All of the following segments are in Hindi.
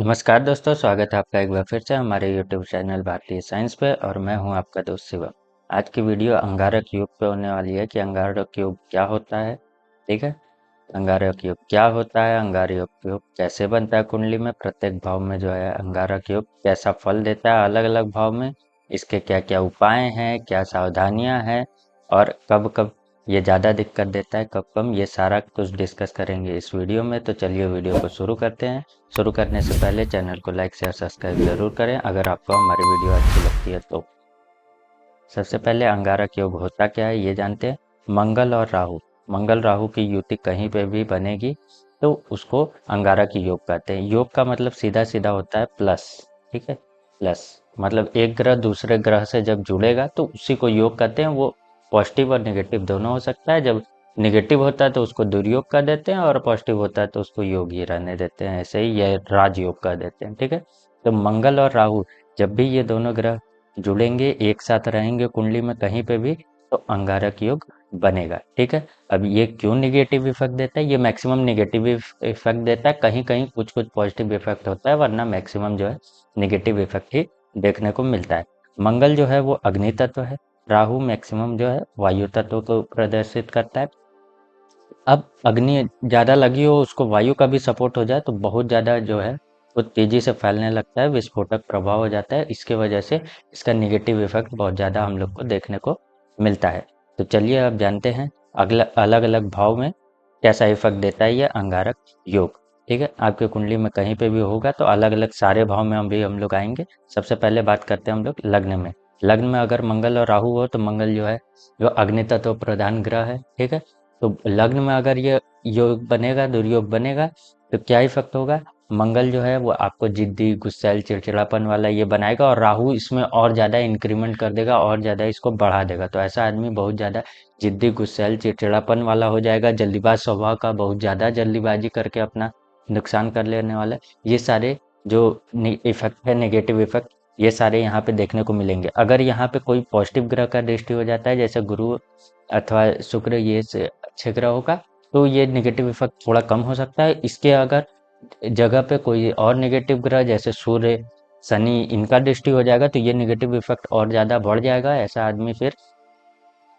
नमस्कार दोस्तों, स्वागत है आपका एक बार फिर से हमारे YouTube चैनल भारतीय साइंस पे। और मैं हूं आपका दोस्त शिवम। आज की वीडियो अंगारक योग पे होने वाली है कि अंगारक योग क्या होता है। ठीक है, अंगारक योग क्या होता है, अंगारक योग कैसे बनता है, कुंडली में प्रत्येक भाव में जो है अंगारक योग कैसा फल देता है अलग अलग भाव में, इसके क्या क्या उपाय हैं, क्या सावधानियां हैं और कब कब ये ज़्यादा दिक्कत देता है, कब कम, ये सारा कुछ डिस्कस करेंगे इस वीडियो में। तो चलिए वीडियो को शुरू करते हैं। शुरू करने से पहले चैनल को लाइक शेयर सब्सक्राइब जरूर करें अगर आपको हमारी वीडियो अच्छी लगती है तो। सबसे पहले अंगारक योग होता क्या है ये जानते हैं। मंगल और राहु, मंगल राहु की युति कहीं पे भी बनेगी तो उसको अंगारक योग कहते हैं। योग का मतलब सीधा सीधा होता है प्लस। ठीक है, प्लस मतलब एक ग्रह दूसरे ग्रह से जब जुड़ेगा तो उसी को योग कहते हैं। वो पॉजिटिव और नेगेटिव दोनों हो सकता है। जब नेगेटिव होता है तो उसको दुर्योग कर देते हैं और पॉजिटिव होता है तो उसको योग ही रहने देते हैं, ऐसे ही यह राजयोग कर देते हैं। ठीक है, तो मंगल और राहु जब भी ये दोनों ग्रह जुड़ेंगे, एक साथ रहेंगे कुंडली में कहीं पे भी, तो अंगारक योग बनेगा। ठीक है, अब ये क्यों निगेटिव इफेक्ट देता है, ये मैक्सिमम निगेटिव इफेक्ट देता है। कहीं कहीं कुछ कुछ पॉजिटिव इफेक्ट होता है, वरना मैक्सिमम जो है निगेटिव इफेक्ट ही देखने को मिलता है। मंगल जो है वो अग्नि तत्व है, राहु मैक्सिमम जो है वायु तत्व को प्रदर्शित करता है। अब अग्नि ज़्यादा लगी हो, उसको वायु का भी सपोर्ट हो जाए तो बहुत ज़्यादा जो है वो तेज़ी से फैलने लगता है, विस्फोटक प्रभाव हो जाता है। इसके वजह से इसका नेगेटिव इफेक्ट बहुत ज़्यादा हम लोग को देखने को मिलता है। तो चलिए अब जानते हैं अगला अलग अलग भाव में कैसा इफेक्ट देता है ये अंगारक योग। ठीक है, आपके कुंडली में कहीं पे भी होगा तो अलग अलग सारे भाव में हम लोग आएंगे। सबसे पहले बात करते हैं हम लोग लग्न में। लग्न में अगर मंगल और राहु हो तो मंगल जो है जो अग्नि तत्व प्रधान ग्रह है। ठीक है, तो लग्न में अगर ये योग बनेगा, दुर्योग बनेगा, तो क्या इफेक्ट होगा। मंगल जो है वो आपको जिद्दी, गुस्सैल, चिड़चिड़ापन वाला ये बनाएगा और राहु इसमें और ज़्यादा इंक्रीमेंट कर देगा और ज़्यादा इसको बढ़ा देगा। तो ऐसा आदमी बहुत ज़्यादा जिद्दी, गुस्सैल, चिड़चिड़ापन वाला हो जाएगा, जल्दीबाज स्वभाव का, बहुत ज़्यादा जल्दीबाजी करके अपना नुकसान कर लेने वाला है। ये सारे जो इफेक्ट है, नेगेटिव इफेक्ट, ये सारे यहाँ पे देखने को मिलेंगे। अगर यहाँ पे कोई पॉजिटिव ग्रह का दृष्टि हो जाता है, जैसे गुरु अथवा शुक्र, ये से अच्छे ग्रह का, तो ये नेगेटिव इफेक्ट थोड़ा कम हो सकता है। इसके अगर जगह पे कोई और नेगेटिव ग्रह जैसे सूर्य, शनि, इनका दृष्टि हो जाएगा तो ये नेगेटिव इफेक्ट और ज़्यादा बढ़ जाएगा। ऐसा आदमी फिर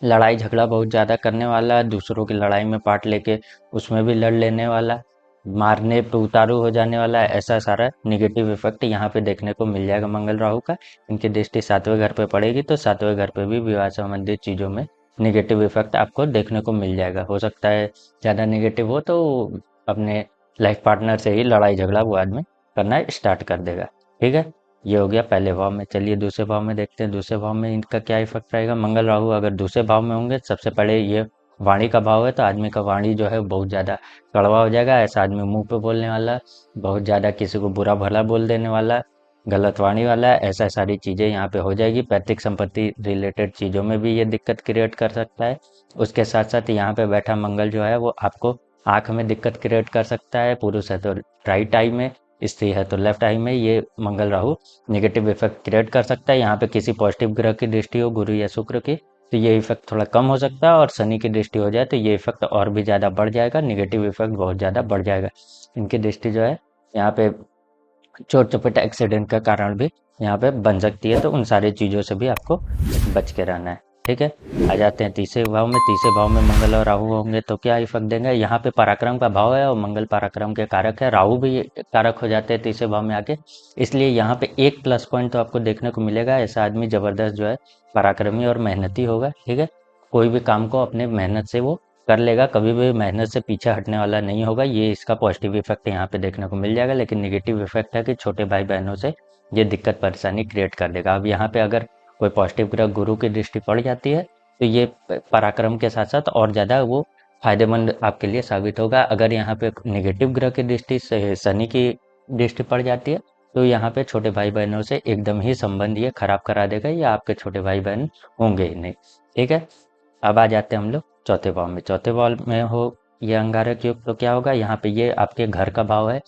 लड़ाई झगड़ा बहुत ज़्यादा करने वाला है, दूसरों की लड़ाई में पार्ट लेके उसमें भी लड़ लेने वाला, मारने पे उतारू हो जाने वाला है। ऐसा सारा नेगेटिव इफेक्ट यहाँ पे देखने को मिल जाएगा मंगल राहु का। इनकी दृष्टि सातवें घर पे पड़ेगी तो सातवें घर पे भी विवाह संबंधित चीज़ों में नेगेटिव इफेक्ट आपको देखने को मिल जाएगा। हो सकता है ज़्यादा नेगेटिव हो तो अपने लाइफ पार्टनर से ही लड़ाई झगड़ा वो आदमी करना स्टार्ट कर देगा। ठीक है, ये हो गया पहले भाव में। चलिए दूसरे भाव में देखते हैं, दूसरे भाव में इनका क्या इफेक्ट रहेगा। मंगल राहु अगर दूसरे भाव में होंगे, सबसे पहले ये वाणी का भाव है तो आदमी का वाणी जो है बहुत ज़्यादा कड़वा हो जाएगा। ऐसा आदमी मुंह पे बोलने वाला, बहुत ज़्यादा किसी को बुरा भला बोल देने वाला, गलत वाणी वाला, ऐसा सारी चीज़ें यहाँ पे हो जाएगी। पैतृक संपत्ति रिलेटेड चीज़ों में भी ये दिक्कत क्रिएट कर सकता है। उसके साथ साथ यहाँ पे बैठा मंगल जो है वो आपको आँख में दिक्कत क्रिएट कर सकता है। पुरुष है तो राइट आई में, स्त्री है तो लेफ्ट आई में, ये मंगल राहु नेगेटिव इफेक्ट क्रिएट कर सकता है। यहाँ पे किसी पॉजिटिव ग्रह की दृष्टि हो, गुरु या शुक्र की, तो ये इफेक्ट थोड़ा कम हो सकता है। और शनि की दृष्टि हो जाए तो ये इफेक्ट और भी ज़्यादा बढ़ जाएगा, नेगेटिव इफेक्ट बहुत ज़्यादा बढ़ जाएगा। इनकी दृष्टि जो है यहाँ पे छोट चपेट एक्सीडेंट का कारण भी यहाँ पे बन सकती है। तो उन सारी चीज़ों से भी आपको बच के रहना है। ठीक है, आ जाते हैं तीसरे भाव में। तीसरे भाव में मंगल और राहु होंगे तो क्या इफेक्ट देंगे। यहाँ पे पराक्रम का भाव है और मंगल पराक्रम के कारक है, राहु भी कारक हो जाते हैं तीसरे भाव में आके। इसलिए यहाँ पे एक प्लस पॉइंट तो आपको देखने को मिलेगा, ऐसा आदमी जबरदस्त जो है पराक्रमी और मेहनती होगा। ठीक है, कोई भी काम को अपने मेहनत से वो कर लेगा, कभी भी मेहनत से पीछे हटने वाला नहीं होगा। ये इसका पॉजिटिव इफेक्ट यहाँ पे देखने को मिल जाएगा। लेकिन नेगेटिव इफेक्ट है कि छोटे भाई बहनों से ये दिक्कत परेशानी क्रिएट कर देगा। अब यहाँ पे अगर कोई पॉजिटिव ग्रह गुरु की दृष्टि पड़ जाती है तो ये पराक्रम के साथ साथ और ज़्यादा वो फायदेमंद आपके लिए साबित होगा। अगर यहाँ पे नेगेटिव ग्रह की दृष्टि से शनि की दृष्टि पड़ जाती है तो यहाँ पे छोटे भाई बहनों से एकदम ही संबंध ये खराब करा देगा, या आपके छोटे भाई बहन होंगे ही नहीं। ठीक है, अब आ जाते हैं हम लोग चौथे भाव में। चौथे भाव में हो ये अंगारक योग तो क्या होगा। यहाँ पे ये आपके घर का भाव है,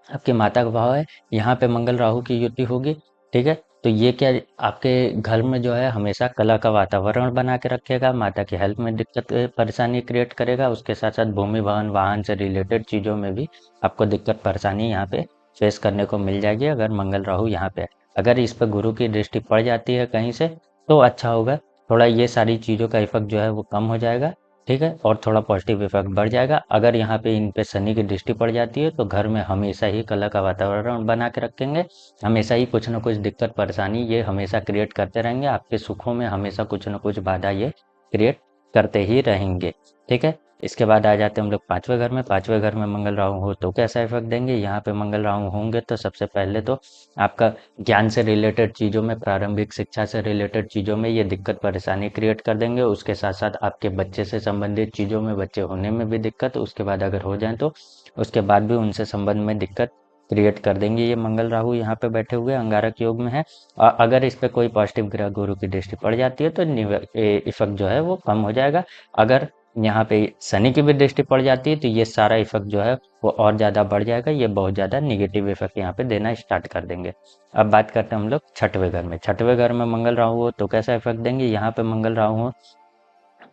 आपकी माता का भाव है। यहाँ पे मंगल राहु की युति होगी। ठीक है, तो ये क्या आपके घर में जो है हमेशा कला का वातावरण बना के रखेगा, माता की हेल्थ में दिक्कत परेशानी क्रिएट करेगा। उसके साथ साथ भूमि भवन वाहन से रिलेटेड चीज़ों में भी आपको दिक्कत परेशानी यहाँ पे फेस करने को मिल जाएगी अगर मंगल राहु यहाँ पे है। अगर इस पे गुरु की दृष्टि पड़ जाती है कहीं से तो अच्छा होगा, थोड़ा ये सारी चीज़ों का इफेक्ट जो है वो कम हो जाएगा, ठीक है, और थोड़ा पॉजिटिव इफेक्ट बढ़ जाएगा। अगर यहाँ पे इन पे शनि की दृष्टि पड़ जाती है तो घर में हमेशा ही कलह का वातावरण बना के रखेंगे, हमेशा ही कुछ ना कुछ दिक्कत परेशानी ये हमेशा क्रिएट करते रहेंगे, आपके सुखों में हमेशा कुछ ना कुछ बाधा ये क्रिएट करते ही रहेंगे, ठीक है। इसके बाद आ जाते हैं हम लोग पांचवें घर में। पांचवें घर में मंगल राहु हो तो कैसा इफेक्ट देंगे। यहाँ पे मंगल राहु होंगे तो सबसे पहले तो आपका ज्ञान से रिलेटेड चीज़ों में, प्रारंभिक शिक्षा से रिलेटेड चीज़ों में ये दिक्कत परेशानी क्रिएट कर देंगे। उसके साथ साथ आपके बच्चे से संबंधित चीज़ों में, बच्चे होने में भी दिक्कत, उसके बाद अगर हो जाए तो उसके बाद भी उनसे संबंध में दिक्कत क्रिएट कर देंगे। ये मंगल राहु यहाँ पे बैठे हुए अंगारक योग में है। अगर इस पे कोई पॉजिटिव ग्रह गुरु की दृष्टि पड़ जाती है तो इफेक्ट जो है वो कम हो जाएगा। अगर यहाँ पे शनि की भी दृष्टि पड़ जाती है तो ये सारा इफेक्ट जो है वो और ज़्यादा बढ़ जाएगा, ये बहुत ज़्यादा निगेटिव इफेक्ट यहाँ पे देना स्टार्ट कर देंगे। अब बात करते हैं हम लोग छठवें घर में। छठवें घर में मंगल राहु हो तो कैसा इफेक्ट देंगे। यहाँ पे मंगल राहु हो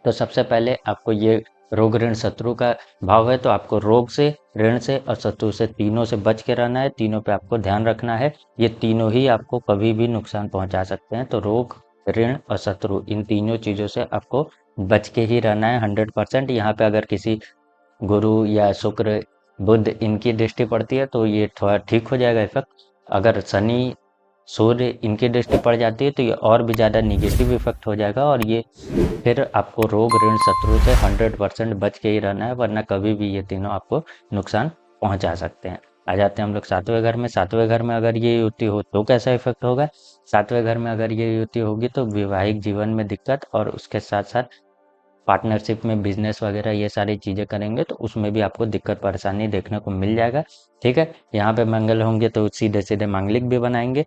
तो सबसे पहले आपको ये रोग ऋण शत्रु का भाव है, तो आपको रोग से, ऋण से और शत्रु से, तीनों से बच के रहना है। तीनों पे आपको ध्यान रखना है, ये तीनों ही आपको कभी भी नुकसान पहुंचा सकते हैं। तो रोग, ऋण और शत्रु, इन तीनों चीज़ों से आपको बच के ही रहना है 100%। यहाँ पे अगर किसी गुरु या शुक्र, बुध इनकी दृष्टि पड़ती है तो ये थोड़ा ठीक हो जाएगा इफेक्ट। अगर शनि, सूर्य इनकी दृष्टि पड़ जाती है तो ये और भी ज़्यादा निगेटिव इफेक्ट हो जाएगा, और ये फिर आपको रोग, ऋण, शत्रु से 100% बच के ही रहना है, वरना कभी भी ये तीनों आपको नुकसान पहुंचा सकते हैं। आ जाते हैं हम लोग सातवें घर में। सातवें घर में अगर ये युति हो तो कैसा इफेक्ट होगा। सातवें घर में अगर ये युति होगी तो वैवाहिक जीवन में दिक्कत, और उसके साथ साथ पार्टनरशिप में बिजनेस वगैरह ये सारी चीज़ें करेंगे तो उसमें भी आपको दिक्कत परेशानी देखने को मिल जाएगा, ठीक है। यहाँ पे मंगल होंगे तो सीधे सीधे मांगलिक भी बनाएंगे,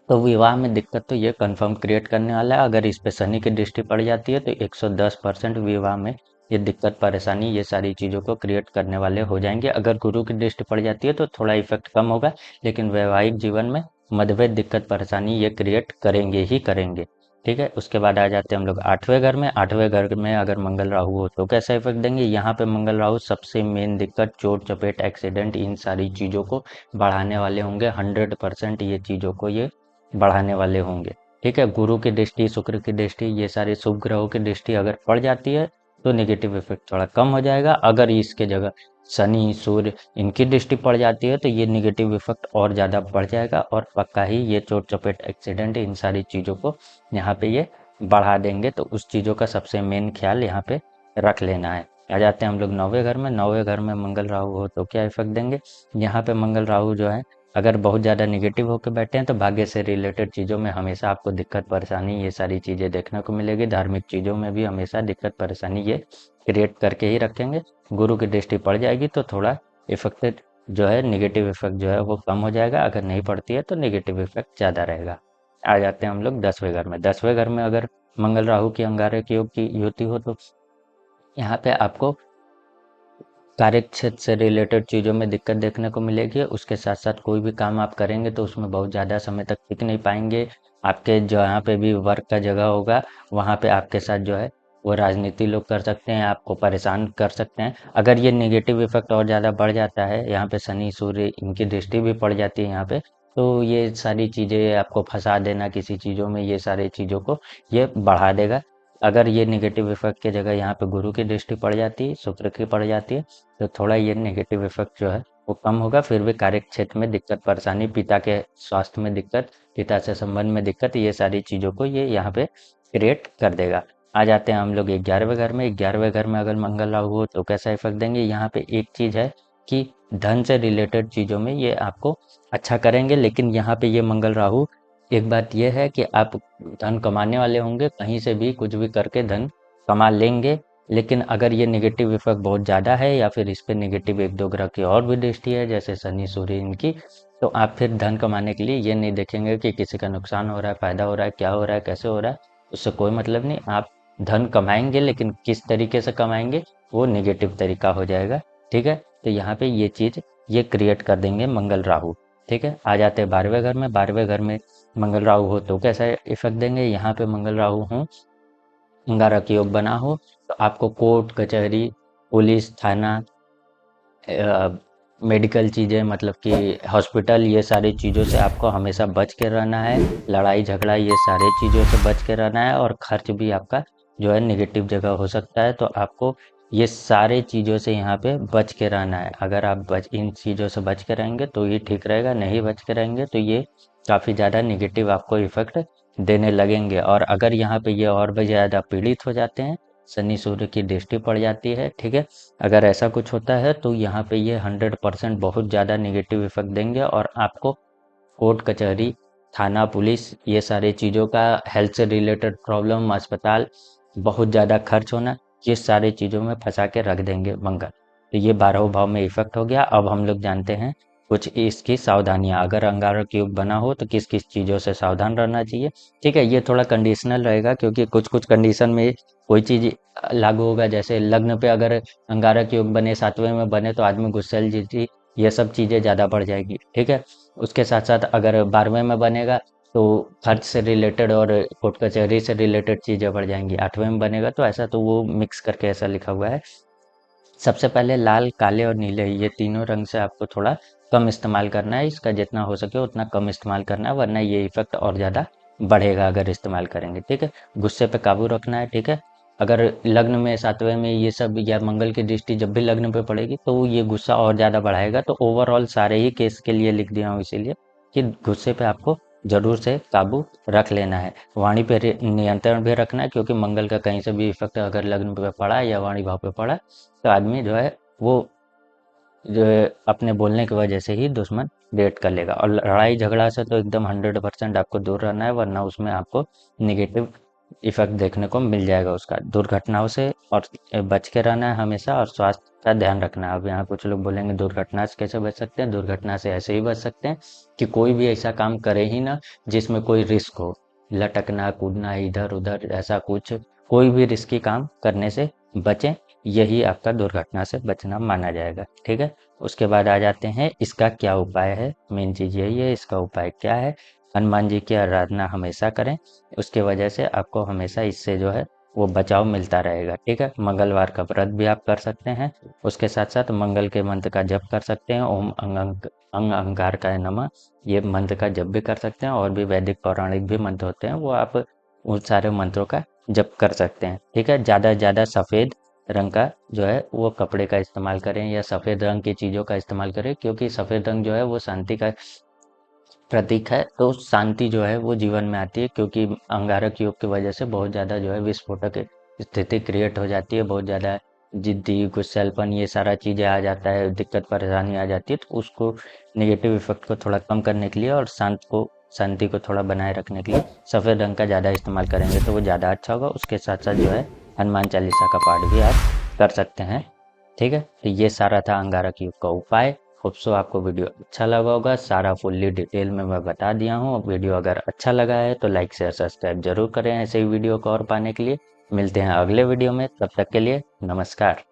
तो विवाह में दिक्कत तो ये कंफर्म क्रिएट करने वाला है। अगर इस पे शनि की दृष्टि पड़ जाती है तो 110% विवाह में ये दिक्कत परेशानी ये सारी चीज़ों को क्रिएट करने वाले हो जाएंगे। अगर गुरु की दृष्टि पड़ जाती है तो थोड़ा इफेक्ट कम होगा, लेकिन वैवाहिक जीवन में मतभेद, दिक्कत परेशानी ये क्रिएट करेंगे ही करेंगे, ठीक है। उसके बाद आ जाते हैं हम लोग आठवें घर में। आठवें घर में अगर मंगल राहु हो तो कैसा इफेक्ट देंगे। यहाँ पे मंगल राहु सबसे मेन दिक्कत, चोट चपेट, एक्सीडेंट, इन सारी चीज़ों को बढ़ाने वाले होंगे। 100% ये चीज़ों को ये बढ़ाने वाले होंगे, ठीक है। गुरु की दृष्टि, शुक्र की दृष्टि, ये सारे शुभ ग्रहों की दृष्टि अगर पड़ जाती है तो नेगेटिव इफेक्ट थोड़ा कम हो जाएगा। अगर इसके जगह शनि, सूर्य इनकी दृष्टि पड़ जाती है तो ये नेगेटिव इफेक्ट और ज़्यादा बढ़ जाएगा, और पक्का ही ये चोट चपेट, एक्सीडेंट, इन सारी चीज़ों को यहाँ पे ये बढ़ा देंगे। तो उस चीज़ों का सबसे मेन ख्याल यहाँ पे रख लेना है। आ जाते हैं हम लोग नौवें घर में। नौवें घर में मंगल राहु हो तो क्या इफेक्ट देंगे। यहाँ पे मंगल राहु जो है अगर बहुत ज़्यादा निगेटिव होकर बैठे हैं तो भाग्य से रिलेटेड चीज़ों में हमेशा आपको दिक्कत परेशानी ये सारी चीज़ें देखने को मिलेगी। धार्मिक चीज़ों में भी हमेशा दिक्कत परेशानी ये क्रिएट करके ही रखेंगे। गुरु की दृष्टि पड़ जाएगी तो थोड़ा इफेक्टेड जो है, निगेटिव इफेक्ट जो है वो कम हो जाएगा। अगर नहीं पड़ती है तो निगेटिव इफेक्ट ज़्यादा रहेगा। आ जाते हैं हम लोग 10वें घर में। 10वें घर में अगर मंगल राहु की अंगारक योग की युति हो तो यहाँ पे आपको कार्य क्षेत्र से रिलेटेड चीज़ों में दिक्कत देखने को मिलेगी। उसके साथ साथ कोई भी काम आप करेंगे तो उसमें बहुत ज़्यादा समय तक टिक नहीं पाएंगे। आपके जहाँ पे भी वर्क का जगह होगा वहाँ पे आपके साथ जो है वो राजनीति लोग कर सकते हैं, आपको परेशान कर सकते हैं। अगर ये नेगेटिव इफेक्ट और ज़्यादा बढ़ जाता है, यहाँ पे शनि, सूर्य इनकी दृष्टि भी पड़ जाती है यहाँ पे, तो ये सारी चीज़ें आपको फंसा देना किसी चीज़ों में, ये सारी चीज़ों को ये बढ़ा देगा। अगर ये नेगेटिव इफेक्ट की जगह यहाँ पे गुरु की दृष्टि पड़ जाती है, शुक्र की पड़ जाती है, तो थोड़ा ये नेगेटिव इफेक्ट जो है वो कम होगा। फिर भी कार्य क्षेत्र में दिक्कत परेशानी, पिता के स्वास्थ्य में दिक्कत, पिता से संबंध में दिक्कत, ये सारी चीज़ों को ये यहाँ पे क्रिएट कर देगा। आ जाते हैं हम लोग 11वें घर में। 11वें घर में अगर मंगल राहु हो तो कैसा इफेक्ट देंगे। यहाँ पे एक चीज़ है कि धन से रिलेटेड चीज़ों में ये आपको अच्छा करेंगे, लेकिन यहाँ पे ये मंगल राहु, एक बात यह है कि आप धन कमाने वाले होंगे, कहीं से भी कुछ भी करके धन कमा लेंगे। लेकिन अगर ये नेगेटिव इफेक्ट बहुत ज़्यादा है या फिर इस पे नेगेटिव एक दो ग्रह की और भी दृष्टि है जैसे शनि, सूर्य इनकी, तो आप फिर धन कमाने के लिए ये नहीं देखेंगे कि किसी का नुकसान हो रहा है, फायदा हो रहा है, क्या हो रहा है, कैसे हो रहा है, उससे कोई मतलब नहीं। आप धन कमाएंगे, लेकिन किस तरीके से कमाएंगे वो नेगेटिव तरीका हो जाएगा, ठीक है। तो यहाँ पे ये चीज़ ये क्रिएट कर देंगे मंगल राहु, ठीक है। आ जाते हैं 12वें घर में। 12वें घर में मंगल राहु हो तो कैसा इफेक्ट देंगे। यहाँ पे मंगल राहु हो, अंगारक योग बना हो, तो आपको कोर्ट कचहरी, पुलिस थाना, मेडिकल चीज़ें मतलब कि हॉस्पिटल, ये सारी चीज़ों से आपको हमेशा बच के रहना है। लड़ाई झगड़ा ये सारे चीज़ों से बच के रहना है, और खर्च भी आपका जो है नेगेटिव जगह हो सकता है, तो आपको ये सारे चीज़ों से यहाँ पे बच के रहना है। अगर आप बच इन चीज़ों से बच के रहेंगे तो ये ठीक रहेगा, नहीं बच के रहेंगे तो ये काफ़ी ज़्यादा नेगेटिव आपको इफ़ेक्ट देने लगेंगे। और अगर यहाँ पे ये और भी ज़्यादा पीड़ित हो जाते हैं, शनि सूर्य की दृष्टि पड़ जाती है, ठीक है, अगर ऐसा कुछ होता है तो यहाँ पे ये 100% बहुत ज़्यादा नेगेटिव इफेक्ट देंगे, और आपको कोर्ट कचहरी, थाना, पुलिस, ये सारे चीज़ों का, हेल्थ से रिलेटेड प्रॉब्लम, अस्पताल, बहुत ज़्यादा खर्च होना, ये सारे चीज़ों में फंसा के रख देंगे मंगल। तो ये 12वें भाव में इफेक्ट हो गया। अब हम लोग जानते हैं कुछ इसकी सावधानियां, अगर अंगारक योग बना हो तो किस किस चीज़ों से सावधान रहना चाहिए। ठीक है, ये थोड़ा कंडीशनल रहेगा, क्योंकि कुछ कुछ कंडीशन में कोई चीज़ लागू होगा। जैसे लग्न पे अगर अंगारक योग बने, 7वें में बने, तो आदमी गुस्सैल जिद्दी, ये सब चीज़ें ज़्यादा बढ़ जाएगी। ठीक है, उसके साथ साथ अगर 12वें में बनेगा तो खर्च से रिलेटेड और कोर्ट कचहरी से रिलेटेड चीज़ें बढ़ जाएंगी। 8वें में बनेगा तो ऐसा, तो वो मिक्स करके ऐसा लिखा हुआ है। सबसे पहले लाल, काले और नीले, ये तीनों रंग से आपको थोड़ा कम इस्तेमाल करना है। इसका जितना हो सके उतना कम इस्तेमाल करना है, वरना ये इफेक्ट और ज़्यादा बढ़ेगा अगर इस्तेमाल करेंगे। ठीक है, गुस्से पे काबू रखना है। ठीक है, अगर लग्न में, 7वें में ये सब, या मंगल की दृष्टि जब भी लग्न पे पड़ेगी तो ये गुस्सा और ज़्यादा बढ़ाएगा। तो ओवरऑल सारे ही केस के लिए लिख दिया हूँ इसीलिए कि गुस्से पे आपको जरूर से काबू रख लेना है। वाणी पे नियंत्रण भी रखना है, क्योंकि मंगल का कहीं से भी इफेक्ट अगर लग्न पे पड़ा या वाणी भाव पे पड़ा तो आदमी जो है वो जो है अपने बोलने की वजह से ही दुश्मन क्रिएट कर लेगा। और लड़ाई झगड़ा से तो एकदम 100% आपको दूर रहना है, वरना उसमें आपको निगेटिव इफेक्ट देखने को मिल जाएगा उसका। दुर्घटनाओं से और बच के रहना है हमेशा, और स्वास्थ्य का ध्यान रखना है। अब यहाँ कुछ लोग बोलेंगे दुर्घटना से कैसे बच सकते हैं? दुर्घटना से ऐसे ही बच सकते हैं कि कोई भी ऐसा काम करे ही ना जिसमें कोई रिस्क हो। लटकना, कूदना, इधर उधर, ऐसा कुछ कोई भी रिस्की काम करने से बचें। यही आपका दुर्घटना से बचना माना जाएगा। ठीक है, उसके बाद आ जाते हैं इसका क्या उपाय है। मेन चीज़ यही है, इसका उपाय क्या है। हनुमान जी की आराधना हमेशा करें, उसके वजह से आपको हमेशा इससे जो है वो बचाव मिलता रहेगा। ठीक है, मंगलवार का व्रत भी आप कर सकते हैं, उसके साथ साथ मंगल के मंत्र का जप कर सकते हैं। ओम अंग अंगार का नमः, ये मंत्र का जप भी कर सकते हैं। और भी वैदिक पौराणिक भी मंत्र होते हैं, वो आप उन सारे मंत्रों का जप कर सकते हैं। ठीक है, ज़्यादा से ज़्यादा सफ़ेद रंग का जो है वो कपड़े का इस्तेमाल करें, या सफ़ेद रंग की चीज़ों का इस्तेमाल करें, क्योंकि सफ़ेद रंग जो है वो शांति का प्रतीक है। तो शांति जो है वो जीवन में आती है, क्योंकि अंगारक योग की वजह से बहुत ज़्यादा जो है विस्फोटक स्थिति क्रिएट हो जाती है। बहुत ज़्यादा जिद्दी, गुस्सैलपन, ये सारा चीज़ें आ जाता है, दिक्कत परेशानी आ जाती है। तो उसको नेगेटिव इफेक्ट को थोड़ा कम करने के लिए और शांति को थोड़ा बनाए रखने के लिए सफ़ेद रंग का ज़्यादा इस्तेमाल करेंगे तो वो ज़्यादा अच्छा होगा। उसके साथ साथ जो है हनुमान चालीसा का पाठ भी आप कर सकते हैं। ठीक है, तो ये सारा था अंगारक योग का उपाय। होप सो आपको वीडियो अच्छा लगा होगा। सारा फुल्ली डिटेल में मैं बता दिया हूँ। वीडियो अगर अच्छा लगा है तो लाइक शेयर सब्सक्राइब जरूर करें ऐसे ही वीडियो को और पाने के लिए। मिलते हैं अगले वीडियो में, तब तक के लिए नमस्कार।